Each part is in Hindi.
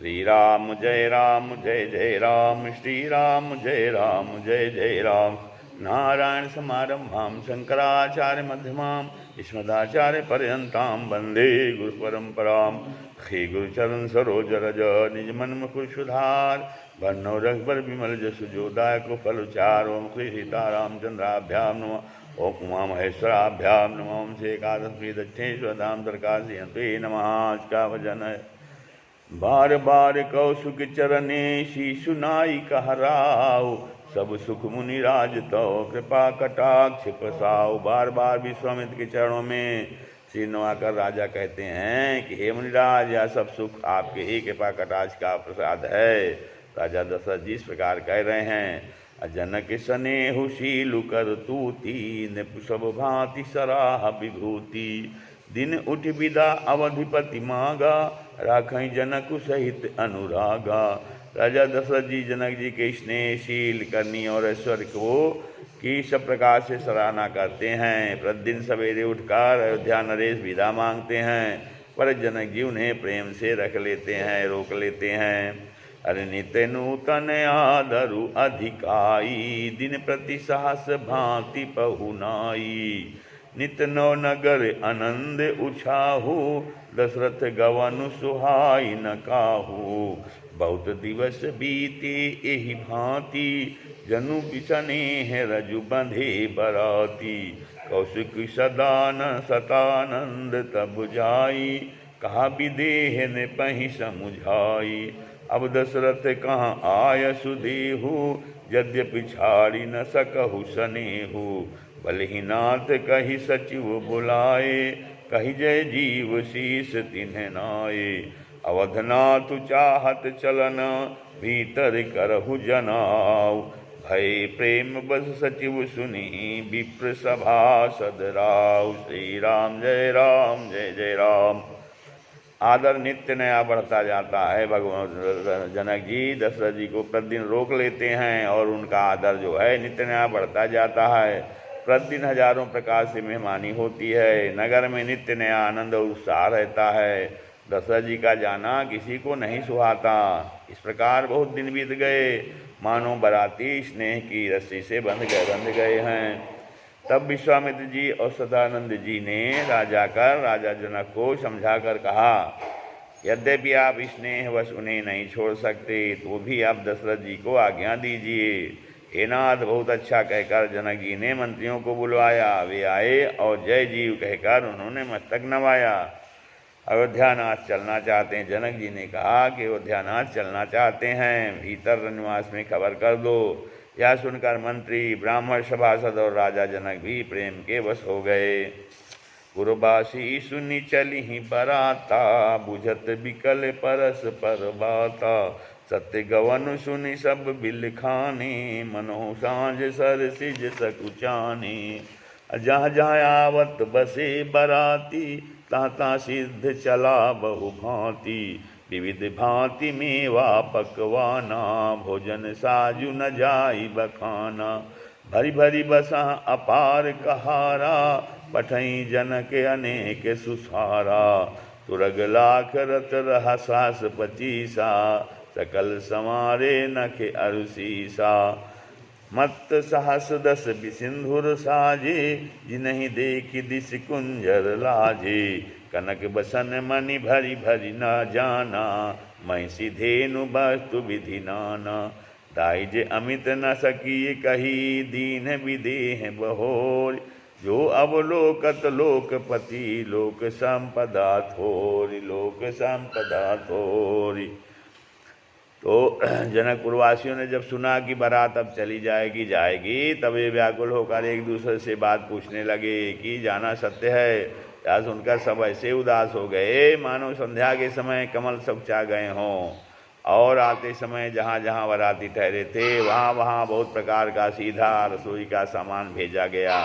श्री राम जय जय राम, श्री राम जय जय राम। नारायण समारंभां शंकराचार्य मध्यमां अस्मदाचार्य पर्यन्तां वन्दे गुरुपरम्परां। श्री गुरुचरण सरोज रज निज मन मुकुर सुधार, बन्नो रघुबर विमल जसु जो दायक फल चार। ओम श्री सीतारामचंद्राभ्यां नमः, ओम उमा महेश्वराभ्यां नमः, ओम श्री एकादशी दक्षिणेश्वर धाम तरकाशी नमः। आज का भजन है। बार बार कौसुक चरणे शीशु नाई कहराओ, सब सुख मुनि राज तो कृपा कटाक्ष प्रसाओ। बार बार विश्वामित्र के चरणों में श्री नवाकर राजा कहते हैं कि हे मुनिराज, यह सब सुख आपके ही कृपा कटाक्ष का प्रसाद है। राजा दशरथ जी इस प्रकार कह रहे हैं। जनक स्नेहु शीलु कर तूती, निपु सब भांति सराह विभूति। दिन उठ विदा अवधिपति मांगा, राखई जनक सहित अनुरागा। राजा दशरथ जी जनक जी के स्नेहशील करनी और ऐश्वर्य को की सब प्रकार से सराहना करते हैं। प्रतिदिन सवेरे उठकर अयोध्या नरेश विदा मांगते हैं, पर जनक जी उन्हें प्रेम से रख लेते हैं, रोक लेते हैं। अरे नित्य नूतन आदरु अधिकाई, दिन प्रति सहस भांति पहुनाई। नित नौ नगर आनंद उछाहू, दशरथ गवनु सुहाई न काहू। बहुत दिवस बीते एहि भांति, जनु बिसनेह रजु बंधे बराती। कौशिक सदान सतानंद तब जाई, कहा विदेह ने पहि समुझाई। अब दशरथ कहाँ आय सुदेहु, यद्यपि छाड़ी न सकहु सनेहु। बलहि नाथ कहि सचिव बुलाए, कहि जय जीव शीस तिन्ह नाये। अवधनाथ चाहत चलन, भीतर करहु जनाऊ। भय प्रेम बस सचिव सुनी, विप्र सभासद राव। श्री राम जय जय राम। आदर नित्य नया बढ़ता जाता है। भगवान जनक जी दशरथ जी को प्रतिदिन रोक लेते हैं और उनका आदर जो है नित्य नया बढ़ता जाता है। प्रतिदिन हजारों प्रकार से मेहमानी होती है। नगर में नित्य नया आनंद और उत्साह रहता है। दशरथ जी का जाना किसी को नहीं सुहाता। इस प्रकार बहुत दिन बीत गए, मानो बराती स्नेह की रस्सी से बंध गए हैं। तब विश्वामित्र जी और सदानंद जी ने राजा जनक को समझाकर कहा, यद्यपि आप स्नेहवश उन्हें नहीं छोड़ सकते, तो भी आप दशरथ जी को आज्ञा दीजिए। हे नाथ, बहुत अच्छा कहकर जनक जी ने मंत्रियों को बुलवाया। वे आए और जय जीव कहकर उन्होंने मस्तक नवाया। अयोध्यानाथ चलना चाहते हैं। जनक जी ने कहा कि अयोध्यानाथ चलना चाहते हैं, भीतर निवास में खबर कर दो। यह सुनकर मंत्री, ब्राह्मण, सभासद और राजा जनक भी प्रेम के वश हो गए। पुरबासी सुनी चली ही बराता, बुझत बिकल परस पर बाता। सत्य गवन सुनी सब बिल खाने, मनो सांझ सर सिज सकुचाने। जहाँ जहाँ आवत बसे बराती, ताता सिद्ध चला बहु भांति। विविध भांति मेवा पकवाना, भोजन साजु न जाई बखाना। भरी भरी बसा अपार कहारा, पठई जनक अनेक सुसारा। तुरग लाख रत रहा सास पचीसा, सकल समारे नख अरुसीसा। मत सहस दस बिसिंधुर साजे, जिन्हि देखि दिस कुंजर लाजे। कनक बसन मणि भरी भरी न जाना, महिषी धेनु वस्तु विधि नाना। दाइज अमित न सकी कही, दीन विदेह बहोर। जो अवलोकत लोकपति, लोक संपदा थोरी, लोक संपदा थोरी। तो जनकपुरवासियों ने जब सुना कि बारात अब चली जाएगी, तब ये व्याकुल होकर एक दूसरे से बात पूछने लगे कि जाना सत्य है। यह सुनकर सब ऐसे उदास हो गए, मानो संध्या के समय कमल सकुचा गए हों। और आते समय जहाँ जहाँ बाराती ठहरे थे, वहाँ वहाँ बहुत प्रकार का सीधा रसोई का सामान भेजा गया।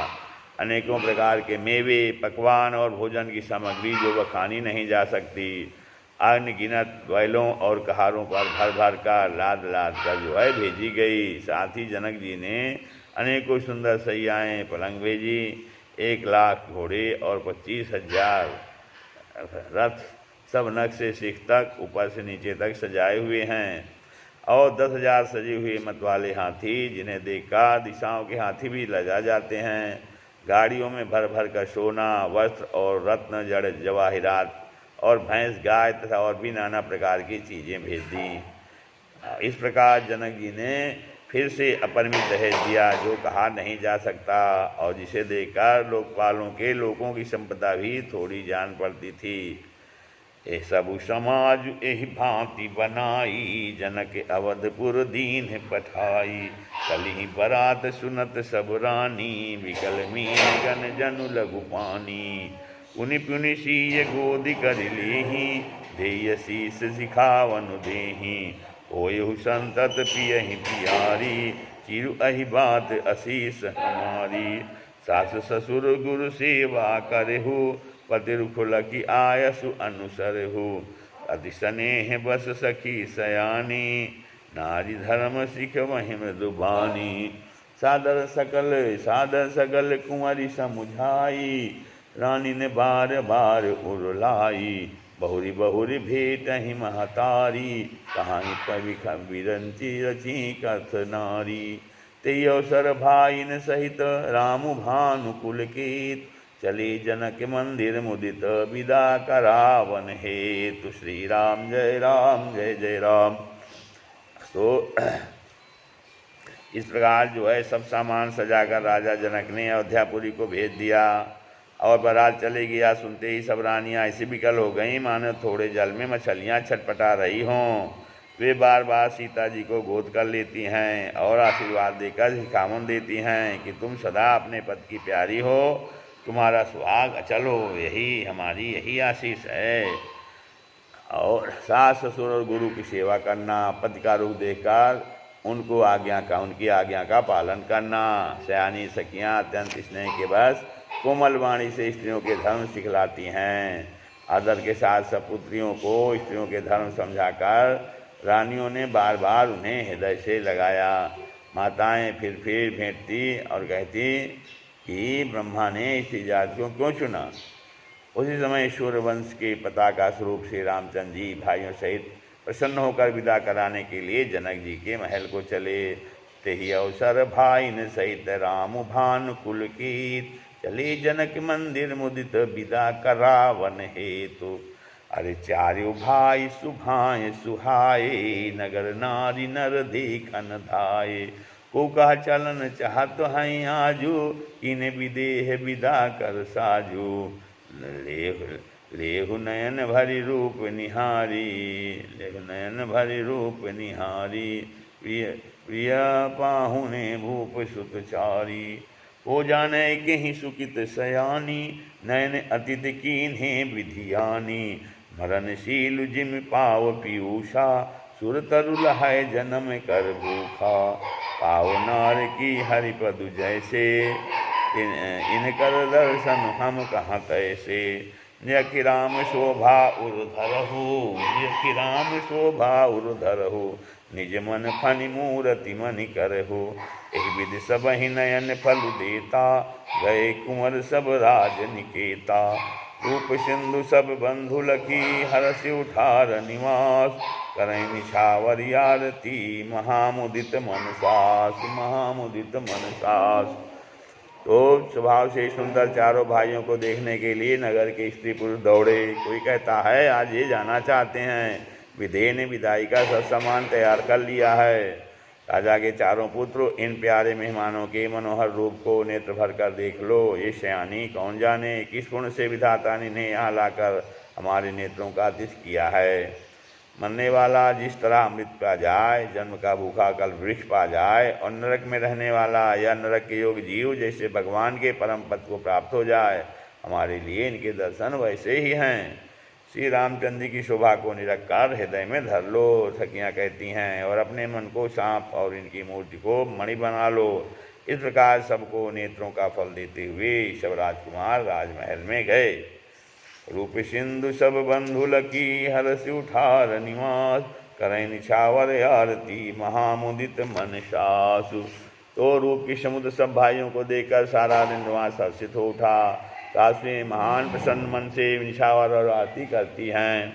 अनेकों प्रकार के मेवे, पकवान और भोजन की सामग्री जो वह खानी नहीं जा सकती, अनगिनत बैलों और कहारों पर भर भर कर लाद कर जो है भेजी गई। साथ ही जनक जी ने अनेकों सुंदर सैयाएँ पलंग भेजी। 1 लाख घोड़े और 25,000 रथ सब नक्शे सिख तक ऊपर से नीचे तक सजाए हुए हैं और 10,000 सजे हुए मत वाले हाथी, जिन्हें देखकर दिशाओं के हाथी भी लजा जाते हैं। गाड़ियों में भर भर कर सोना, वस्त्र और रत्न जड़ जवाहिरात और भैंस गाय तथा और भी नाना प्रकार की चीज़ें भेज दी। इस प्रकार जनक जी ने फिर से अपरिमित दहेज दिया, जो कहा नहीं जा सकता, और जिसे देखकर लोकपालों के लोगों की संपदा भी थोड़ी जान पड़ती थी। ए सब समाज एहि भांति बनाई, जनक अवधपुर दीन पठाई। कलही बरात सुनत सब रानी, विकल मीन गन जनु लघु पानी। पुनि पुनि सीय गोद कर लेही, देय शीस सिखावन देही। ओयहु संतत पियहि पियारी, चिरु अहि बात अशीष हमारी। सास ससुर गुरु सेवा करहु, पति रुखुलकी आयसु अनुसरहु। अति स्नेह बस सखी सयानी, नारी धर्म सिख वहि मृदुबानी। सादर सकल कुंवरी समुझाई, रानी ने बार बार उरुलाई। बहुरी बहुरी भेट ही महतारी, कहानी पविख बिरंची रची कथ नारी। ते अवसर भाईन सहित रामु भानु कुलकीत, चले जनक मंदिर मुदित विदा करावन हेतु। श्री राम जय जय राम। तो इस प्रकार जो है सब सामान सजाकर राजा जनक ने अयोध्यापुरी को भेज दिया और बारात चले गया। सुनते ही सब रानियाँ ऐसी विकल हो गईं मानो थोड़े जल में मछलियाँ छटपटा रही हों। वे बार बार सीता जी को गोद कर लेती हैं और आशीर्वाद देकर शिखामन देती हैं कि तुम सदा अपने पति की प्यारी हो, तुम्हारा सुहाग अचल हो, यही आशीष है। और सास ससुर और गुरु की सेवा करना, पति का रूप देखकर उनकी आज्ञा का पालन करना। सयानी सखियाँ अत्यंत स्नेह के बस कोमल वाणी से स्त्रियों के धर्म सिखलाती हैं। आदर के साथ सपुत्रियों को स्त्रियों के धर्म समझाकर रानियों ने बार बार उन्हें हृदय से लगाया। माताएं फिर भेंटती और कहती कि ब्रह्मा ने इस जात को क्यों चुना। उसी समय सूर्यवंश के पताका स्वरूप श्री रामचंद्र जी भाइयों सहित प्रसन्न होकर विदा कराने के लिए जनक जी के महल को चले। तेहि अवसर भाईन सहित राम भानु कुलकीत, चले जनक मंदिर मुदित विदा करावन हेतु। अरे चार्यो भाई सुभाए सुहाए, नगर नारी नर देखन धाये। को कह चलन चाहत हैं आजू, किन विदेह विदा कर साजू। लेहु नयन भरि रूप निहारी, प्रिय पाहुने भूप सुत चारी। हो जाने कहीं सुकित सयानी, नयन अतिथि कीन्हे विधियानी। मरणशील जिम पाव पीयूषा, सुर तरु लहै जन्म कर भूखा। पाव नार की हरिपदु जैसे, इनकर दर्शन हम कहाँ कैसे। नियखि राम शोभा उर्धरहु, निज मन फनि मूरति मनि करहु। एहि विधि सब ही नयन फल देता, गए कुंवर सब राज निकेता। रूप सिंधु सब बंधु लखी, हरसि उठार निवास। करई निछावर आरती, महामुदित मनसास। तो स्वभाव से सुंदर चारों भाइयों को देखने के लिए नगर के स्त्री पुरुष दौड़े। कोई कहता है आज ये जाना चाहते हैं, विधेय ने विदाई का सब सामान तैयार कर लिया है। राजा के चारों पुत्र इन प्यारे मेहमानों के मनोहर रूप को नेत्र भर कर देख लो। ये शयानी कौन जाने किस पुण्य से विधाता ने इन्हें यहाँ लाकर हमारे नेत्रों का आतिथ्य किया है। मरने वाला जिस तरह अमृत पा जाए, जन्म का भूखा कल वृक्ष पा जाए, और नरक में रहने वाला या नरक के योग जीव जैसे भगवान के परम पद को प्राप्त हो जाए, हमारे लिए इनके दर्शन वैसे ही हैं। श्री रामचंद्र जी की शोभा को निरखकर हृदय में धर लो, सखियाँ कहती हैं, और अपने मन को सांप और इनकी मूर्ति को मणि बना लो। इस प्रकार सबको नेत्रों का फल देते हुए सब राजकुमार राजमहल में गए। रूप सिंधु सब बंधु लकी, हरसि उठार निवास। करई निछावर आरती, महामुदित मन सासु। तो रूप की समुद्र सब भाइयों को देखकर सारा निवास हर्षित हो उठा। सासुएं महान प्रसन्न मन से निछावर और आरती करती हैं।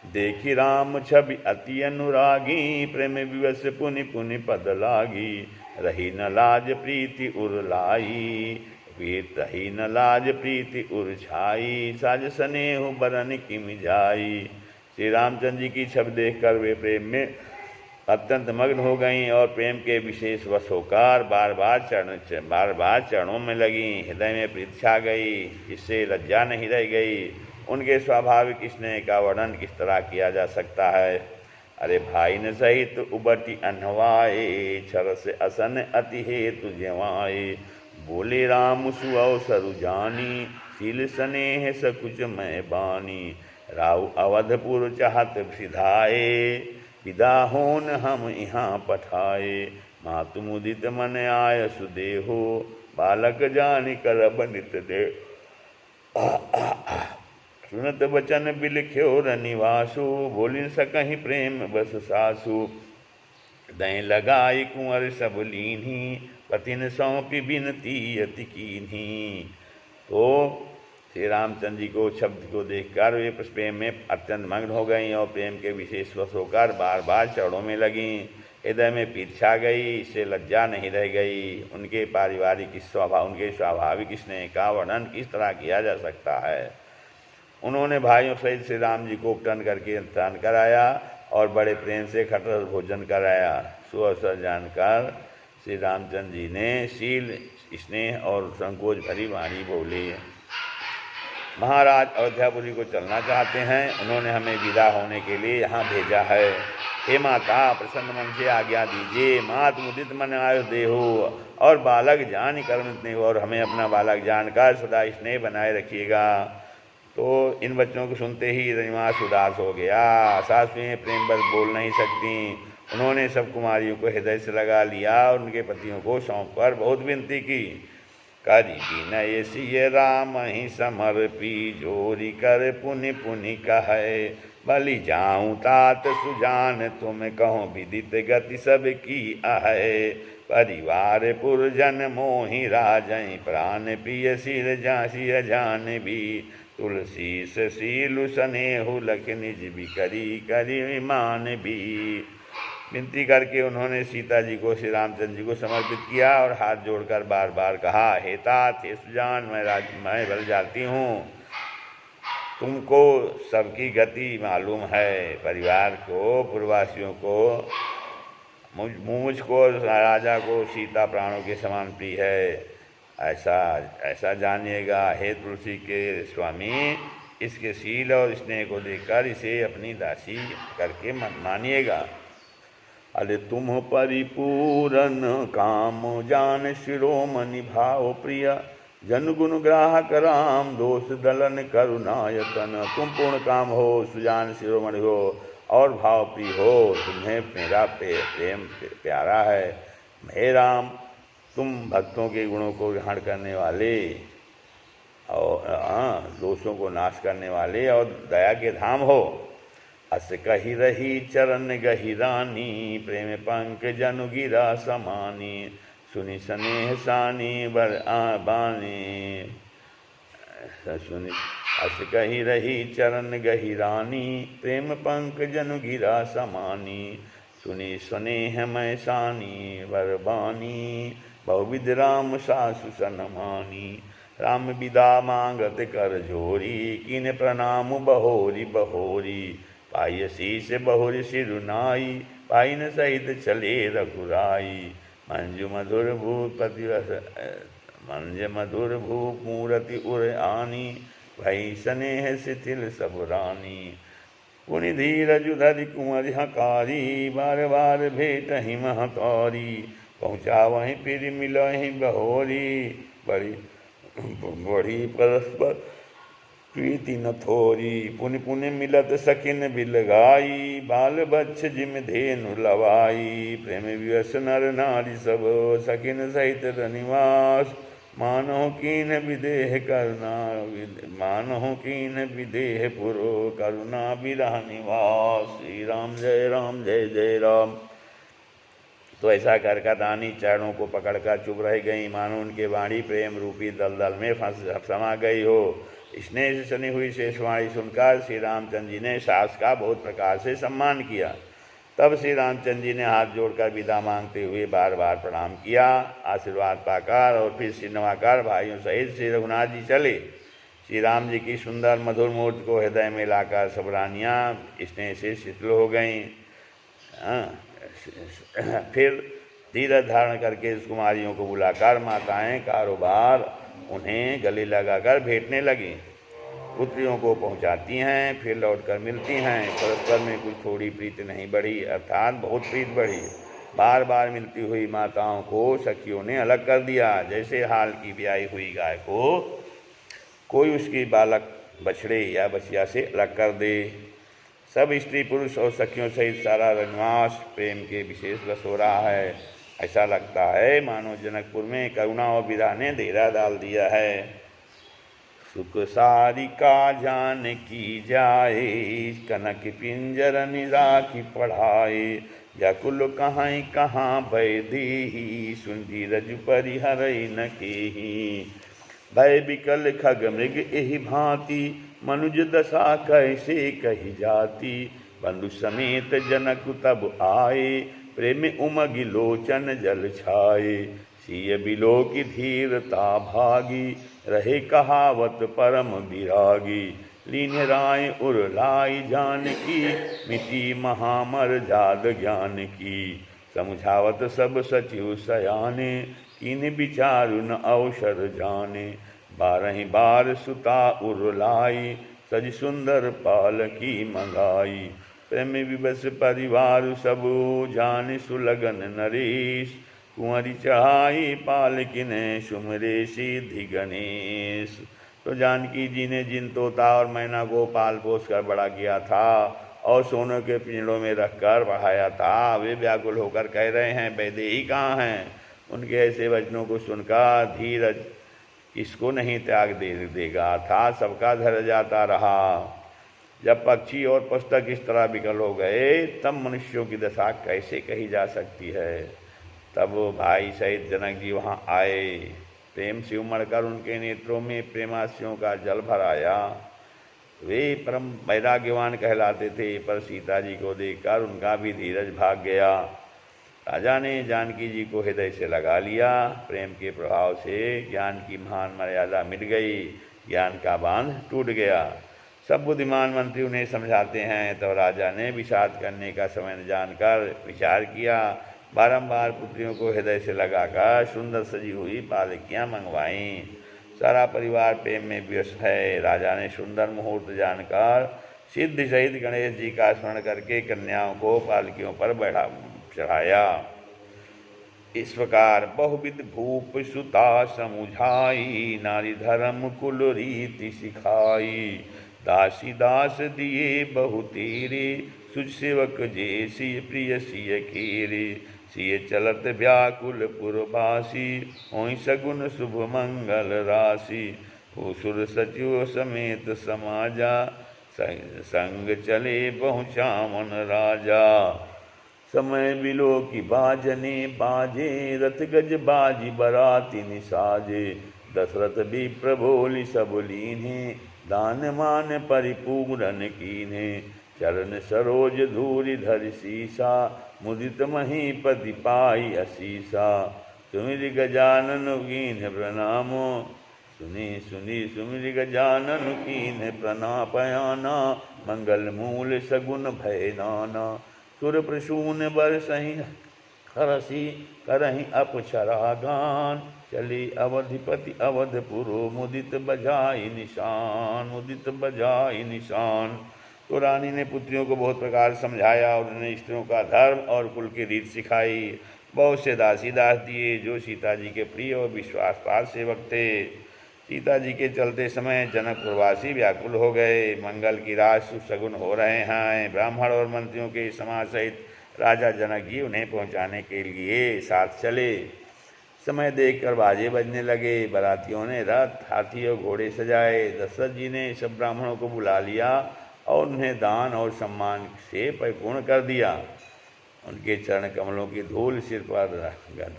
देखी राम छवि अति अनुरागी, प्रेम विवश पुनि पुनि पद लागी। रही न लाज प्रीति उर लाई, रही न लाज प्रीति उर छाई। साज स्नेहु बरन किम जाई। श्री रामचंद्र जी की छवि देखकर वे प्रेम में अत्यंत मग्न हो गईं और प्रेम के विशेष वश होकर बार बार चरणों में लगी। हृदय में प्रीति छा गई, इससे लज्जा नहीं रह गई। उनके स्वाभाविक स्नेह का वर्णन किस तरह किया जा सकता है। अरे भाई न सहित उबटी अनवाए, छर से असन अति हेतु जेवाए। बोले राम सुअवसरु जानी, शील स्नेह सकुच मैं बानी। राव अवधपुर चाहत सिधाए, विदा होन हम यहाँ पठाए। मातु मुदित मन आय सुदेहो, बालक जानि कर बनित दे। सुनत बचन बिलख्योर निवासु, बोलिन सकहि प्रेम बस सासु। दय लगाई कुंवर सब लीन्ही, पतिन सौंपी बिनती अति कीन्ही। तो श्री रामचंद्र जी को शब्द को देखकर वे प्रेम में अत्यंत मग्न हो गईं और प्रेम के विशेष वश होकर बार बार चरणों में लगीं। हृदय में पीठ छा गई, इससे लज्जा नहीं रह गई। उनके उनके स्वाभाविक स्नेह का वर्णन किस तरह किया जा सकता है। उन्होंने भाइयों सहित श्री राम जी को उपटन करके स्नान कराया और बड़े प्रेम से खटर भोजन कराया। सुअवसर जानकर श्री रामचंद्र जी ने शील स्नेह और संकोच भरी वाणी बोली। महाराज अयोध्यापुरी को चलना चाहते हैं, उन्होंने हमें विदा होने के लिए यहाँ भेजा है। हे माता, प्रसन्न मन से आज्ञा दीजिए। मात मुदित मन आयु देहो, और बालक जान कर्मित नहीं हो, और हमें अपना बालक जानकर सदा स्नेह बनाए रखिएगा। तो इन बच्चों को सुनते ही रनिवास उदास हो गया। सासुएं प्रेम बस बोल नहीं सकती। उन्होंने सब कुमारियों को हृदय से लगा लिया और उनके पतियों को सौंप कर बहुत विनती की। करी विनय सिय राम ही समर्पी, जोरी कर पुनि पुनि कहे। बलि जाऊं तात सुजान, तुम कहो विदित गति सब की अहे। परिवार पुरजन मोहि राजई, प्राण पिय सिर जासिय जान भी। तुलसी से सीलु स्नेहु लख निज भी, करी करी विमान भी। विनती करके उन्होंने सीता जी को श्री रामचंद्र जी को समर्पित किया और हाथ जोड़कर बार बार कहा, हे तात, हे सुजान, मैं बल जाती हूँ। तुमको सबकी गति मालूम है, परिवार को, पूर्ववासियों को, मुझको, राजा को सीता प्राणों के समान प्रिय है, ऐसा जानिएगा। हे तुलसी के स्वामी, इसके शील और स्नेह को देखकर इसे अपनी दासी करके मानिएगा। अरे तुम परिपूरन काम जान, शिरोमणि भाव प्रिय। जन गुण ग्राहक राम, दोष दलन करुणायतन। तुम पूर्ण काम हो, सुजान शिरोमणि हो और भाव प्रिय हो। तुम्हें मेरा प्रेम प्यारा है। हे राम, तुम भक्तों के गुणों को ग्रहण करने वाले और दोषों को नाश करने वाले और दया के धाम हो। अस कही रही चरण गहिरानी, प्रेम पंक जनु गिरा समानी। सुनि स्नेह सानी बर बानी, सुनि अस कही रही चरण गहिरानी। प्रेम पंक जनु गिरा समानी। सुनि स्नेह मैं सानी बरबानी। बहुविध राम सासु सनमानी। राम विदा मांगत कर जोरी, किन प्रणाम बहोरी बहोरी। पाय शीस बहुर सिरुनाई, पाइन सहित चले रघुराई। मंजु मधुर भूप मूरति उर आनी। भई स्नेह शिथिल सब रानी। पुनि धीरज धरि कुंवर हकारी, बार बार भेट ही महतारी। पहुँचा वहीं फिर मिलहि बहोरी, बड़ी परस्पर प्रीति न थोरी। पुनि पुनि मिलत सखिन बिलगाई, बाल बच्छ जिम धेनु लवाई। प्रेम विवश नर नारी सब, सखिन सहित रनिवास। मानहु कीन विदेह करुणा, मानहु कीन विदेह पुरो। करुणा विरह निवास। श्री राम जय राम जय जय राम। तो ऐसा कर रानी चरणों को पकड़कर चुप रह गई, मानो उनके वाणी प्रेम रूपी दलदल में समा गई हो। स्नेह से सनी हुई शेषवाणी सुनकर श्री रामचंद्र जी ने सास का बहुत प्रकार से सम्मान किया। तब श्री रामचंद्र जी ने हाथ जोड़कर विदा मांगते हुए बार बार प्रणाम किया। आशीर्वाद पाकर और फिर सिर नवाकर भाइयों सहित श्री रघुनाथ जी चले। श्री राम जी की सुंदर मधुर मूर्ति को हृदय में लाकर सब रानियाँ स्नेह से शीतल हो गईं। फिर धीरज धारण करके उस कुमारियों को बुलाकर माताएं कारोबार उन्हें गले लगाकर भेंटने लगी। पुत्रियों को पहुंचाती हैं, फिर लौटकर मिलती हैं। परस्पर में कुछ थोड़ी प्रीति नहीं बढ़ी, अर्थात बहुत प्रीत बढ़ी। बार बार मिलती हुई माताओं को सखियों ने अलग कर दिया, जैसे हाल की ब्याई हुई गाय को कोई उसकी बालक बछड़े या बछिया से अलग कर दे। सब स्त्री पुरुष और सखियों सहित सारा रंगवास प्रेम के विशेष बस हो रहा है। ऐसा लगता है मानो जनकपुर में करुणा और विरह ने डेरा डाल दिया है। सुख सारिका जान की जाए, कनक पिंजर निराखी पढ़ाए। व्याकुल कहाँ कहाँ भय देहि, सुन धीरज परिहरई न केहि। भय विकल खग मृग एहि भांति, मनुज दशा कैसे कही जाती। बंधु समेत जनक तब आए, प्रेम उमगि लोचन जल छाए। सिय बिलो की धीरता भागी, रहे कहावत परम विरागी। लीन राय उर लाई जानकी, मिटी महामर जाद ज्ञान की। समझावत सब सचिव सयाने, किन विचारु न अवसर जाने। बारह बार सुता उर लाई, सज सुंदर पाल की मंगाई। प्रेम विवश परिवार सब, जान सुलगन नरेश। कुंवरी चढ़ाई पालकिन, सुमरे सिद्धि गणेश। तो जानकी जी ने जिन तोता और मैना को पाल पोस कर बड़ा किया था और सोने के पिंजड़ों में रखकर बढ़ाया था, वे व्याकुल होकर कह रहे हैं वैदेही कहाँ हैं। उनके ऐसे वचनों को सुनकर धीरज किसको नहीं त्याग देगा था, सबका धैर्य जाता रहा। जब पक्षी और पुस्तक इस तरह विकल हो गए, तब मनुष्यों की दशा कैसे कही जा सकती है। तब भाई सहित जनक जी वहाँ आए। प्रेम से उमड़कर उनके नेत्रों में प्रेमास्यों का जल भर आया। वे परम वैराग्यवान कहलाते थे, पर सीता जी को देखकर उनका भी धीरज भाग गया। राजा ने जानकी जी को हृदय से लगा लिया। प्रेम के प्रभाव से ज्ञान की महान मर्यादा मिट गई, ज्ञान का बांध टूट गया। सब बुद्धिमान मंत्री उन्हें समझाते हैं, तो राजा ने विषाद करने का समय जानकर विचार किया। बारंबार पुत्रियों को हृदय से लगाकर सुंदर सजी हुई पालकियाँ मंगवाईं। सारा परिवार प्रेम में व्यस्त है। राजा ने सुंदर मुहूर्त जानकर सिद्धि सहित गणेश जी का स्मरण करके कन्याओं को पालकियों पर चढ़ाया। इस प्रकार बहुविध भूप सुता समुझाई, नारी धर्म कुल रीति सिखाई। दासी दास दिए बहु तेरे, सुज सेवक जे सिय प्रिय सिय खेरे। सिय चलत व्याकुल पुरवासी, होई सगुन शुभ मंगल राशि। भूसुर सचिव समेत समाजा, संग चले पहुँचा मन राजा। समय बिलो की बाजने बाजे, रथ गज बाजी बराती निसाजे। दशरथ भी प्रभोली सब लीन्हे, दान मान परिपूरन कीन्हे। चरण सरोज धूलि धरि सीसा, मुदित महीपति पाई असीसा। सुमिरि गजानन कीन्हे प्रणामो, सुनी सुनी सुमिरि गजानन कीन्हे प्रणापयाना। मंगल मूल सगुन भय नाना, सुर प्रसून बरसहि हरसि करहि अपचरा गान। चली अवधिपति अवधपुरो, मुदित बजाई निशान, मुदित बजाई निशान। तो रानी ने पुत्रियों को बहुत प्रकार समझाया और उन्हें स्त्रियों का धर्म और कुल की रीत सिखाई। बहुत से दासी दास दिए जो सीता जी के प्रिय और विश्वासपात सेवक थे। सीता जी के चलते समय जनकपुरवासी व्याकुल हो गए। मंगल की रात सुशगुन हो रहे हैं। ब्राह्मण और मंत्रियों के समाज सहित राजा जनक जी उन्हें पहुंचाने के लिए साथ चले। समय देखकर बाजे बजने लगे। बारातियों ने रथ हाथी और घोड़े सजाए। दशरथ जी ने सब ब्राह्मणों को बुला लिया और उन्हें दान और सम्मान से परिपूर्ण कर दिया। उनके चरण कमलों की धूल सिर पर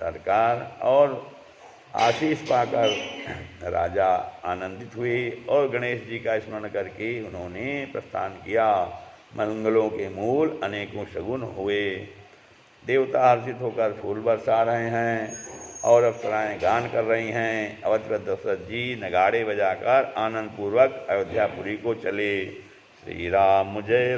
दरकार और आशीष पाकर राजा आनंदित हुए और गणेश जी का स्मरण करके उन्होंने प्रस्थान किया। मंगलों के मूल अनेकों शगुन हुए। देवता हर्षित होकर फूल बरसा रहे हैं और अप्सराएं गान कर रही हैं। अवधि दशरथ जी नगाड़े बजाकर आनंद पूर्वक अयोध्यापुरी को चले। श्री राम जय